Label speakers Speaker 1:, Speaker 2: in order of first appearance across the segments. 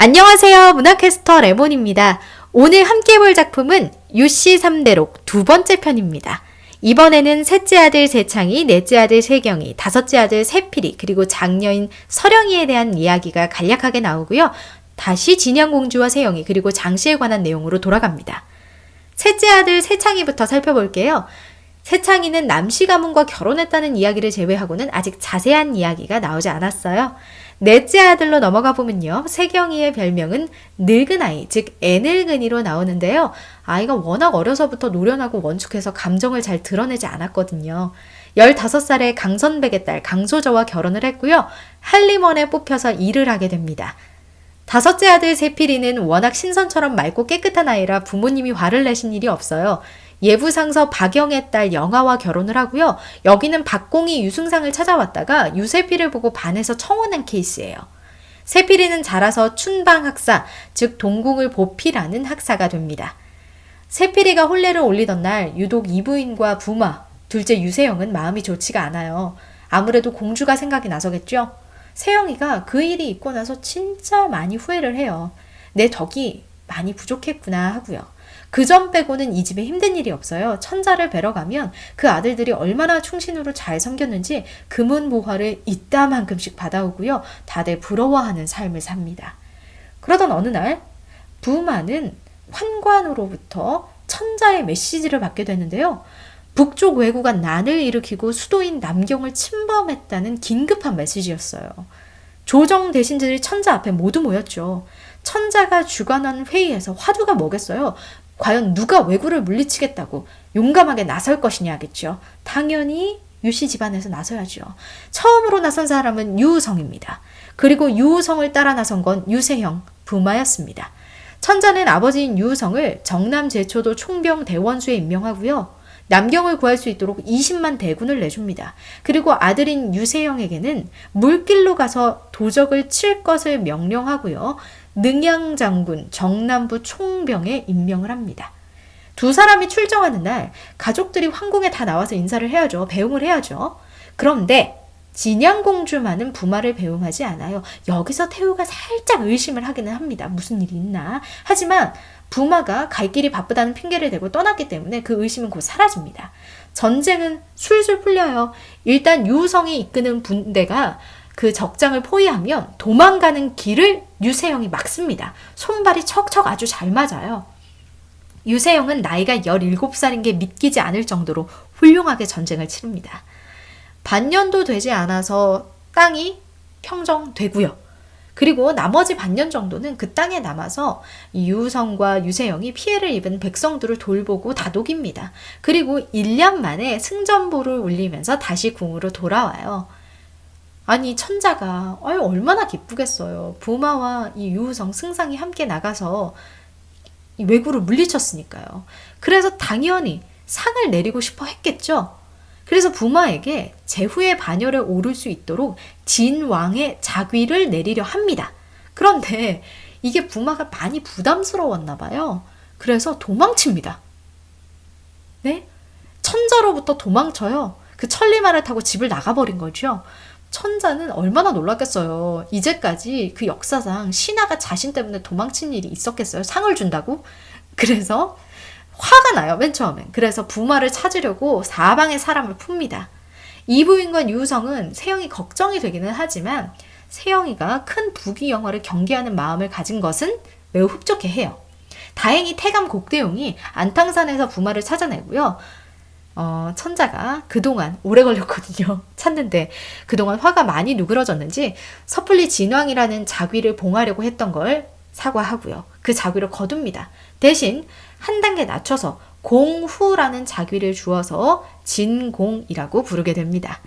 Speaker 1: 안녕하세요. 문화캐스터 레몬입니다. 오늘 함께 볼 작품은 유씨 3대록 두 번째 편입니다. 이번에는 셋째 아들 세창이, 넷째 아들 세경이, 다섯째 아들 세필이, 그리고 장녀인 서령이에 대한 이야기가 간략하게 나오고요. 다시 진양공주와 세영이, 그리고 장씨에 관한 내용으로 돌아갑니다. 셋째 아들 세창이부터 살펴볼게요. 세창이는 남씨 가문과 결혼했다는 이야기를 제외하고는 아직 자세한 이야기가 나오지 않았어요. 넷째 아들로 넘어가 보면요. 세경이의 별명은 늙은아이, 즉 애늙은이로 나오는데요. 아이가 워낙 어려서부터 노련하고 원축해서 감정을 잘 드러내지 않았거든요. 15살에 강선백의 딸 강소저와 결혼을 했고요. 한림원에 뽑혀서 일을 하게 됩니다. 다섯째 아들 세필이는 워낙 신선처럼 맑고 깨끗한 아이라 부모님이 화를 내신 일이 없어요. 예부상서 박영의 딸 영아와 결혼을 하고요. 여기는 박공이 유승상을 찾아왔다가 유세필을 보고 반해서 청혼한 케이스예요. 세필이는 자라서 춘방학사, 즉 동궁을 보필하는 학사가 됩니다. 세필이가 혼례를 올리던 날 유독 이부인과 부마, 둘째 유세영은 마음이 좋지가 않아요. 아무래도 공주가 생각이 나서겠죠? 세영이가 그 일이 있고 나서 진짜 많이 후회를 해요. 내 덕이 많이 부족했구나 하고요. 그 점 빼고는 이 집에 힘든 일이 없어요. 천자를 뵈러 가면 그 아들들이 얼마나 충신으로 잘 섬겼는지 금은보화를 이따만큼씩 받아오고요. 다들 부러워하는 삶을 삽니다. 그러던 어느 날 부마는 환관으로부터 천자의 메시지를 받게 되는데요. 북쪽 왜구가 난을 일으키고 수도인 남경을 침범했다는 긴급한 메시지였어요. 조정 대신들이 천자 앞에 모두 모였죠. 천자가 주관한 회의에서 화두가 뭐겠어요? 과연 누가 왜구를 물리치겠다고 용감하게 나설 것이냐겠죠. 당연히 유씨 집안에서 나서야죠. 처음으로 나선 사람은 유우성입니다. 그리고 유우성을 따라 나선 건 유세형, 부마였습니다. 천자는 아버지인 유우성을 정남 제초도 총병 대원수에 임명하고요. 남경을 구할 수 있도록 20만 대군을 내줍니다. 그리고 아들인 유세형에게는 물길로 가서 도적을 칠 것을 명령하고요. 능양장군 정남부 총병에 임명을 합니다. 두 사람이 출정하는 날 가족들이 황궁에 다 나와서 인사를 해야죠. 배웅을 해야죠. 그런데 진양공주만은 부마를 배웅하지 않아요. 여기서 태우가 살짝 의심을 하기는 합니다. 무슨 일이 있나. 하지만 부마가 갈 길이 바쁘다는 핑계를 대고 떠났기 때문에 그 의심은 곧 사라집니다. 전쟁은 술술 풀려요. 일단 유우성이 이끄는 군대가 그 적장을 포위하면 도망가는 길을 유세영이 막습니다. 손발이 척척 아주 잘 맞아요. 유세영은 나이가 17살인 게 믿기지 않을 정도로 훌륭하게 전쟁을 치릅니다. 반년도 되지 않아서 땅이 평정되고요. 그리고 나머지 반년 정도는 그 땅에 남아서 유우성과 유세영이 피해를 입은 백성들을 돌보고 다독입니다. 그리고 1년 만에 승전보를 울리면서 다시 궁으로 돌아와요. 아니 천자가 얼마나 기쁘겠어요. 부마와 이 유우성 승상이 함께 나가서 이 왜구를 물리쳤으니까요. 그래서 당연히 상을 내리고 싶어 했겠죠. 그래서 부마에게 제후의 반열에 오를 수 있도록 진왕의 자귀를 내리려 합니다. 그런데 이게 부마가 많이 부담스러웠나 봐요. 그래서 도망칩니다. 네? 천자로부터 도망쳐요. 그 천리마를 타고 집을 나가버린 거죠. 천자는 얼마나 놀랐겠어요. 이제까지 그 역사상 신하가 자신 때문에 도망친 일이 있었겠어요. 상을 준다고? 그래서 화가 나요. 맨 처음엔. 그래서 부마를 찾으려고 사방에 사람을 풉니다. 이부인과 유우성은 세영이 걱정이 되기는 하지만 세영이가 큰 부귀영화를 경계하는 마음을 가진 것은 매우 흡족해 해요. 다행히 태감 곡대용이 안탕산에서 부마를 찾아내고요. 천자가 그동안 오래 걸렸거든요. 찾는데 그동안 화가 많이 누그러졌는지 섣불리 진왕이라는 자귀를 봉하려고 했던 걸 사과하고요. 그 자귀를 거둡니다. 대신 한 단계 낮춰서 공후라는 자귀를 주어서 진공이라고 부르게 됩니다.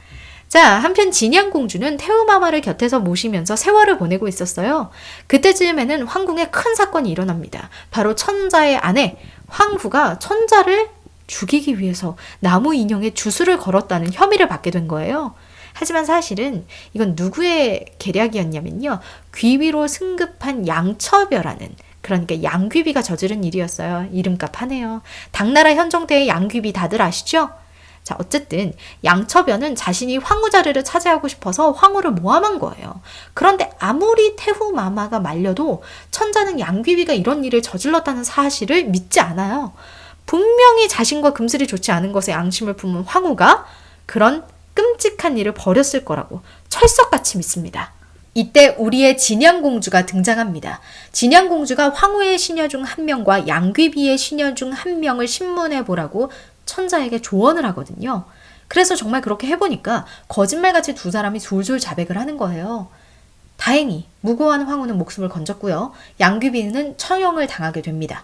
Speaker 1: 자, 한편 진양공주는 태우마마를 곁에서 모시면서 세월을 보내고 있었어요. 그때쯤에는 황궁에 큰 사건이 일어납니다. 바로 천자의 아내 황후가 천자를 죽이기 위해서 나무 인형에 주술을 걸었다는 혐의를 받게 된 거예요. 하지만 사실은 이건 누구의 계략이었냐면요. 귀비로 승급한 양처벼라는, 그러니까 양귀비가 저지른 일이었어요. 이름값 하네요. 당나라 현종 때의 양귀비 다들 아시죠? 자, 어쨌든 양처변은 자신이 황후 자리를 차지하고 싶어서 황후를 모함한 거예요. 그런데 아무리 태후 마마가 말려도 천자는 양귀비가 이런 일을 저질렀다는 사실을 믿지 않아요. 분명히 자신과 금슬이 좋지 않은 것에 양심을 품은 황후가 그런 끔찍한 일을 벌였을 거라고 철석같이 믿습니다. 이때 우리의 진양공주가 등장합니다. 진양공주가 황후의 시녀 중 한 명과 양귀비의 시녀 중 한 명을 신문해 보라고 천자에게 조언을 하거든요. 그래서 정말 그렇게 해보니까 거짓말같이 두 사람이 줄줄 자백을 하는 거예요. 다행히 무고한 황후는 목숨을 건졌고요. 양귀비는 처형을 당하게 됩니다.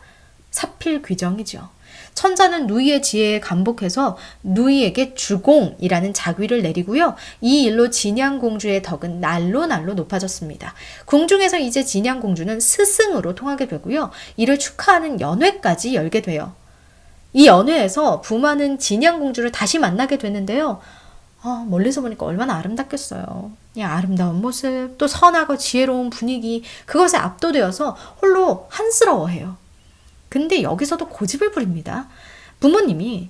Speaker 1: 사필귀정이죠. 천자는 누이의 지혜에 감복해서 누이에게 주공이라는 자귀를 내리고요. 이 일로 진양공주의 덕은 날로 높아졌습니다. 궁중에서 이제 진양공주는 스승으로 통하게 되고요. 이를 축하하는 연회까지 열게 돼요. 이 연회에서 부마는 진양공주를 다시 만나게 되는데요. 멀리서 보니까 얼마나 아름답겠어요. 이 아름다운 모습, 또 선하고 지혜로운 분위기, 그것에 압도되어서 홀로 한스러워해요. 근데 여기서도 고집을 부립니다. 부모님이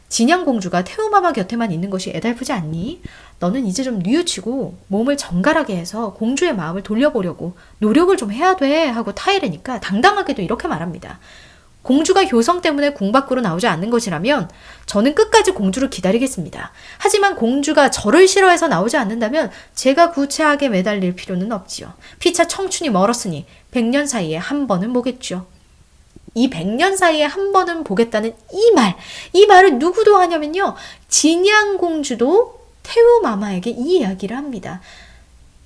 Speaker 1: 진양공주가 태우마마 곁에만 있는 것이 애달프지 않니? 너는 이제 좀 뉘우치고 몸을 정갈하게 해서 공주의 마음을 돌려보려고 노력을 좀 해야 돼 하고 타이르니까 당당하게도 이렇게 말합니다. 공주가 효성 때문에 궁 밖으로 나오지 않는 것이라면 저는 끝까지 공주를 기다리겠습니다. 하지만 공주가 저를 싫어해서 나오지 않는다면 제가 구차하게 매달릴 필요는 없지요. 피차 청춘이 멀었으니 100년 사이에 한 번은 보겠죠. 이 100년 사이에 한 번은 보겠다는 이 말을 누구도 하냐면요. 진양공주도 태우마마에게 이 이야기를 합니다.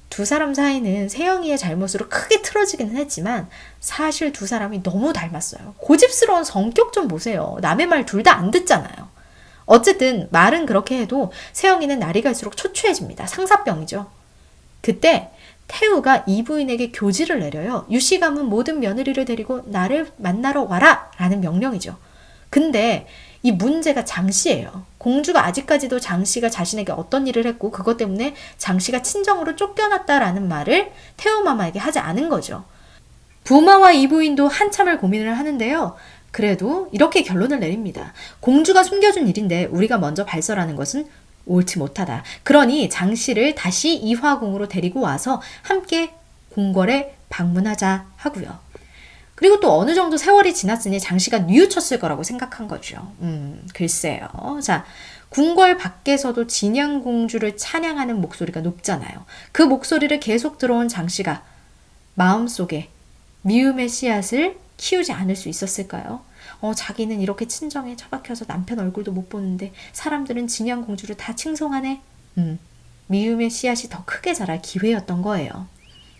Speaker 1: 두 사람 사이는 세영이의 잘못으로 크게 틀어지기는 했지만 사실 두 사람이 너무 닮았어요. 고집스러운 성격 좀 보세요. 남의 말 둘 다 안 듣잖아요. 어쨌든 말은 그렇게 해도 세영이는 날이 갈수록 초췌해집니다. 상사병이죠. 그때 태우가 이 부인에게 교지를 내려요. 유씨 가문 모든 며느리를 데리고 나를 만나러 와라 라는 명령이죠. 근데 이 문제가 장씨예요. 공주가 아직까지도 장씨가 자신에게 어떤 일을 했고 그것 때문에 장씨가 친정으로 쫓겨났다라는 말을 태우마마에게 하지 않은 거죠. 부마와 이 부인도 한참을 고민을 하는데요. 그래도 이렇게 결론을 내립니다. 공주가 숨겨준 일인데 우리가 먼저 발설하는 것은 옳지 못하다. 그러니 장씨를 다시 이화궁으로 데리고 와서 함께 궁궐에 방문하자 하고요. 그리고 또 어느 정도 세월이 지났으니 장씨가 뉘우쳤을 거라고 생각한 거죠. 글쎄요. 자, 궁궐 밖에서도 진양공주를 찬양하는 목소리가 높잖아요. 그 목소리를 계속 들어온 장씨가 마음속에 미움의 씨앗을 키우지 않을 수 있었을까요? 자기는 이렇게 친정에 처박혀서 남편 얼굴도 못 보는데 사람들은 진양공주를 다 칭송하네. 미움의 씨앗이 더 크게 자랄 기회였던 거예요.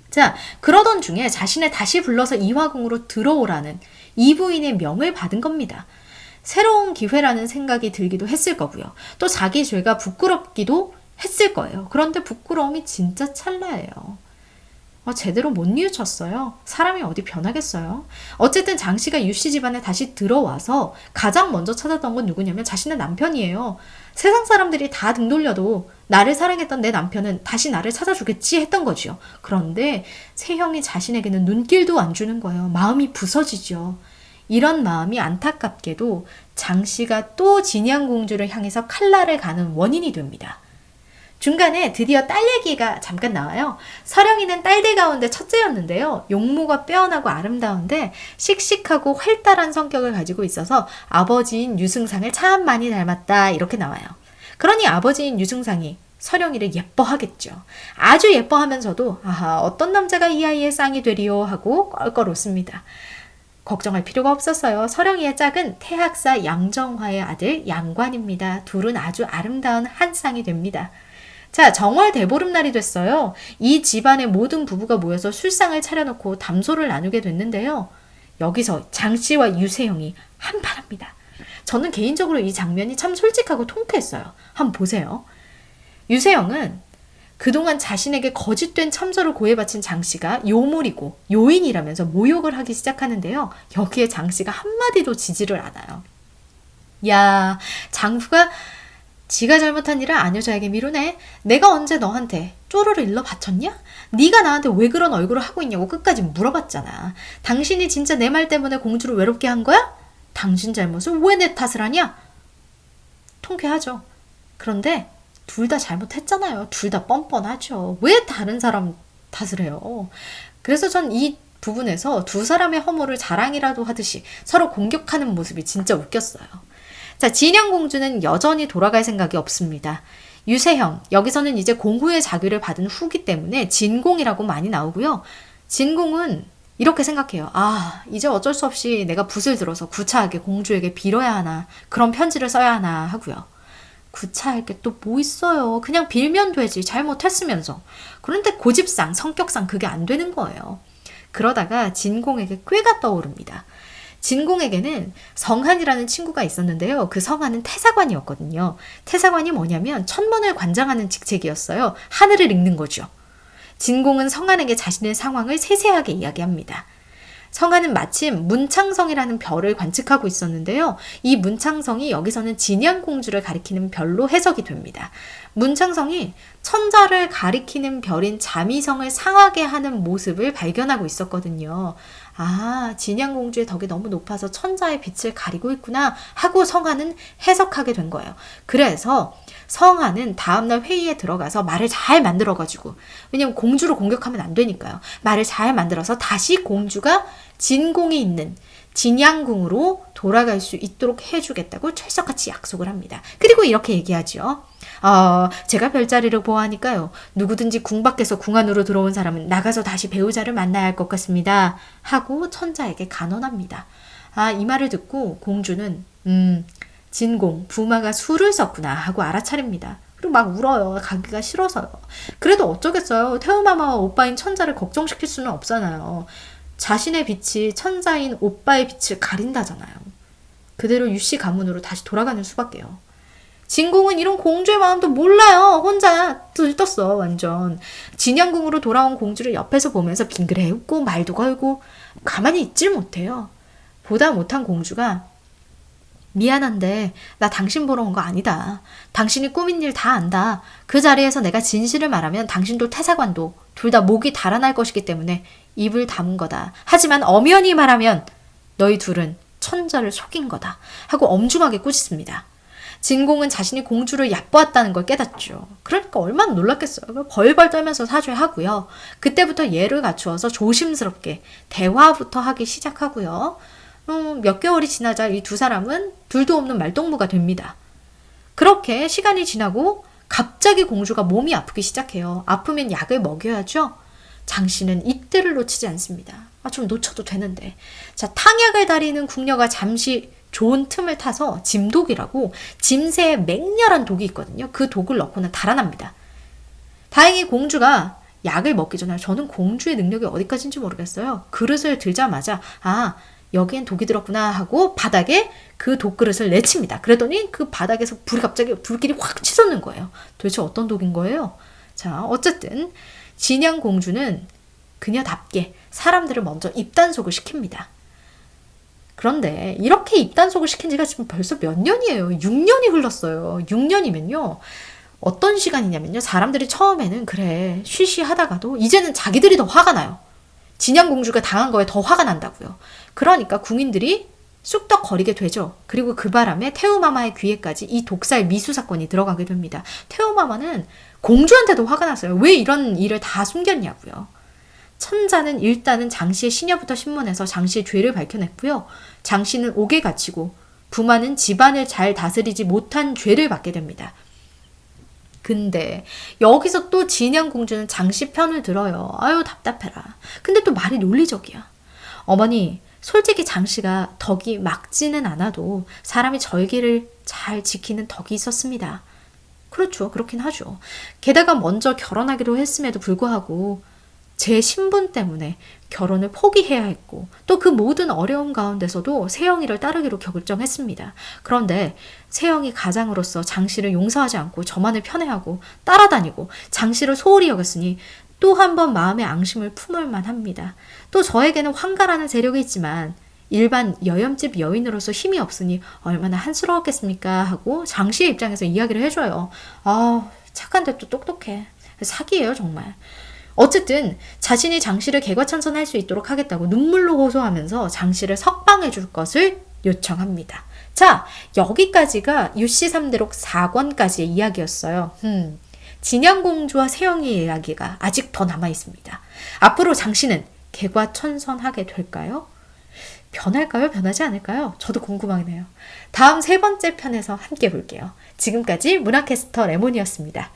Speaker 1: 자, 그러던 중에 자신을 다시 불러서 이화궁으로 들어오라는 이 부인의 명을 받은 겁니다. 새로운 기회라는 생각이 들기도 했을 거고요. 또 자기 죄가 부끄럽기도 했을 거예요. 그런데 부끄러움이 진짜 찰나예요. 제대로 못 뉘우쳤어요. 사람이 어디 변하겠어요. 어쨌든 장씨가 유씨 집안에 다시 들어와서 가장 먼저 찾았던 건 누구냐면 자신의 남편이에요. 세상 사람들이 다 등 돌려도 나를 사랑했던 내 남편은 다시 나를 찾아주겠지 했던 거죠. 그런데 세형이 자신에게는 눈길도 안 주는 거예요. 마음이 부서지죠. 이런 마음이 안타깝게도 장씨가 또 진양공주를 향해서 칼날을 가는 원인이 됩니다. 중간에 드디어 딸 얘기가 잠깐 나와요. 서령이는 딸들 가운데 첫째였는데요. 용모가 빼어나고 아름다운데 씩씩하고 활달한 성격을 가지고 있어서 아버지인 유승상을 참 많이 닮았다 이렇게 나와요. 그러니 아버지인 유승상이 서령이를 예뻐하겠죠. 아주 예뻐하면서도 어떤 남자가 이 아이의 쌍이 되리요 하고 껄껄 웃습니다. 걱정할 필요가 없었어요. 서령이의 짝은 태학사 양정화의 아들 양관입니다. 둘은 아주 아름다운 한 쌍이 됩니다. 자, 정월 대보름날이 됐어요. 이 집안의 모든 부부가 모여서 술상을 차려놓고 담소를 나누게 됐는데요. 여기서 장씨와 유세영이 한판합니다. 저는 개인적으로 이 장면이 참 솔직하고 통쾌했어요. 한번 보세요. 유세영은 그동안 자신에게 거짓된 참소를 고해바친 장씨가 요물이고 요인이라면서 모욕을 하기 시작하는데요. 여기에 장씨가 한마디도 지지를 않아요. 야, 장부가 지가 잘못한 일을 아녀자에게 미루네. 내가 언제 너한테 쪼르르 일러 바쳤냐? 네가 나한테 왜 그런 얼굴을 하고 있냐고 끝까지 물어봤잖아. 당신이 진짜 내 말 때문에 공주를 외롭게 한 거야? 당신 잘못을 왜 내 탓을 하냐? 통쾌하죠. 그런데 둘 다 잘못했잖아요. 둘 다 뻔뻔하죠. 왜 다른 사람 탓을 해요? 그래서 전 이 부분에서 두 사람의 허물을 자랑이라도 하듯이 서로 공격하는 모습이 진짜 웃겼어요. 자, 진양공주는 여전히 돌아갈 생각이 없습니다. 유세형, 여기서는 이제 공후의 자귀를 받은 후기 때문에 진공이라고 많이 나오고요. 진공은 이렇게 생각해요. 아, 이제 어쩔 수 없이 내가 붓을 들어서 구차하게 공주에게 빌어야 하나, 그런 편지를 써야 하나 하고요. 구차할 게 또 뭐 있어요. 그냥 빌면 되지. 잘못했으면서. 그런데 고집상, 성격상 그게 안 되는 거예요. 그러다가 진공에게 꾀가 떠오릅니다. 진공에게는 성한이라는 친구가 있었는데요. 그 성한은 태사관이었거든요. 태사관이 뭐냐면 천문을 관장하는 직책이었어요. 하늘을 읽는 거죠. 진공은 성한에게 자신의 상황을 세세하게 이야기합니다. 성한은 마침 문창성이라는 별을 관측하고 있었는데요. 이 문창성이 여기서는 진양공주를 가리키는 별로 해석이 됩니다. 문창성이 천자를 가리키는 별인 자미성을 상하게 하는 모습을 발견하고 있었거든요. 아, 진양공주의 덕이 너무 높아서 천자의 빛을 가리고 있구나 하고 성한은 해석하게 된 거예요. 그래서 성한은 다음날 회의에 들어가서 말을 잘 만들어가지고, 왜냐면 공주를 공격하면 안 되니까요. 말을 잘 만들어서 다시 공주가 진공이 있는 진양궁으로 돌아갈 수 있도록 해주겠다고 철석같이 약속을 합니다. 그리고 이렇게 얘기하죠. 제가 별자리를 보아하니까요. 누구든지 궁 밖에서 궁 안으로 들어온 사람은 나가서 다시 배우자를 만나야 할 것 같습니다. 하고 천자에게 간언합니다. 이 말을 듣고 공주는 진공, 부마가 술을 썼구나 하고 알아차립니다. 그리고 막 울어요. 가기가 싫어서요. 그래도 어쩌겠어요. 태우마마와 오빠인 천자를 걱정시킬 수는 없잖아요. 자신의 빛이 천자인 오빠의 빛을 가린다잖아요. 그대로 유씨 가문으로 다시 돌아가는 수밖에요. 진공은 이런 공주의 마음도 몰라요. 혼자 들떴어 완전. 진양궁으로 돌아온 공주를 옆에서 보면서 빙그레 웃고 말도 걸고 가만히 있질 못해요. 보다 못한 공주가 미안한데 나 당신 보러 온 거 아니다. 당신이 꾸민 일 다 안다. 그 자리에서 내가 진실을 말하면 당신도 태사관도 둘 다 목이 달아날 것이기 때문에 입을 다문 거다. 하지만 엄연히 말하면 너희 둘은 천자를 속인 거다. 하고 엄중하게 꾸짖습니다. 진공은 자신이 공주를 얕보았다는 걸 깨닫죠. 그러니까 얼마나 놀랐겠어요. 벌벌 떨면서 사죄하고요. 그때부터 예를 갖추어서 조심스럽게 대화부터 하기 시작하고요. 몇 개월이 지나자 이 두 사람은 둘도 없는 말동무가 됩니다. 그렇게 시간이 지나고 갑자기 공주가 몸이 아프기 시작해요. 아프면 약을 먹여야죠. 장씨는 이때를 놓치지 않습니다. 좀 놓쳐도 되는데. 자, 탕약을 다리는 궁녀가 잠시 좋은 틈을 타서 짐독이라고 짐새에 맹렬한 독이 있거든요. 그 독을 넣고는 달아납니다. 다행히 공주가 약을 먹기 전에, 저는 공주의 능력이 어디까지인지 모르겠어요. 그릇을 들자마자 여기엔 독이 들었구나 하고 바닥에 그 독그릇을 내칩니다. 그랬더니 그 바닥에서 불이 갑자기 불길이 확 치솟는 거예요. 도대체 어떤 독인 거예요? 자, 어쨌든 진양공주는 그녀답게 사람들을 먼저 입단속을 시킵니다. 그런데 이렇게 입단속을 시킨 지가 지금 벌써 몇 년이에요. 6년이 흘렀어요. 6년이면요. 어떤 시간이냐면요. 사람들이 처음에는 그래 쉬쉬하다가도 이제는 자기들이 더 화가 나요. 진양공주가 당한 거에 더 화가 난다고요. 그러니까 궁인들이 쑥덕거리게 되죠. 그리고 그 바람에 태우마마의 귀에까지 이 독살 미수 사건이 들어가게 됩니다. 태우마마는 공주한테도 화가 났어요. 왜 이런 일을 다 숨겼냐고요. 천자는 일단은 장씨의 시녀부터 신문해서 장씨의 죄를 밝혀냈고요. 장씨는 옥에 갇히고 부마는 집안을 잘 다스리지 못한 죄를 받게 됩니다. 근데 여기서 또 진양공주는 장씨 편을 들어요. 아유 답답해라. 근데 또 말이 논리적이야. 어머니, 솔직히 장씨가 덕이 막지는 않아도 사람이 절기를 잘 지키는 덕이 있었습니다. 그렇죠. 그렇긴 하죠. 게다가 먼저 결혼하기로 했음에도 불구하고 제 신분 때문에 결혼을 포기해야 했고 또 그 모든 어려움 가운데서도 세영이를 따르기로 결정했습니다. 그런데 세영이 가장으로서 장씨를 용서하지 않고 저만을 편애하고 따라다니고 장씨를 소홀히 여겼으니 또 한 번 마음의 앙심을 품을 만합니다. 또 저에게는 환가라는 세력이 있지만 일반 여염집 여인으로서 힘이 없으니 얼마나 한스러웠겠습니까 하고 장씨의 입장에서 이야기를 해줘요. 착한데 또 똑똑해. 사기예요 정말. 어쨌든 자신이 장씨를 개과천선할 수 있도록 하겠다고 눈물로 호소하면서 장씨를 석방해 줄 것을 요청합니다. 자, 여기까지가 유씨 3대록 4권까지의 이야기였어요. 진양공주와 세영이의 이야기가 아직 더 남아 있습니다. 앞으로 장씨는 개과천선하게 될까요? 변할까요? 변하지 않을까요? 저도 궁금하네요. 다음 세 번째 편에서 함께 볼게요. 지금까지 문화캐스터 레몬이었습니다.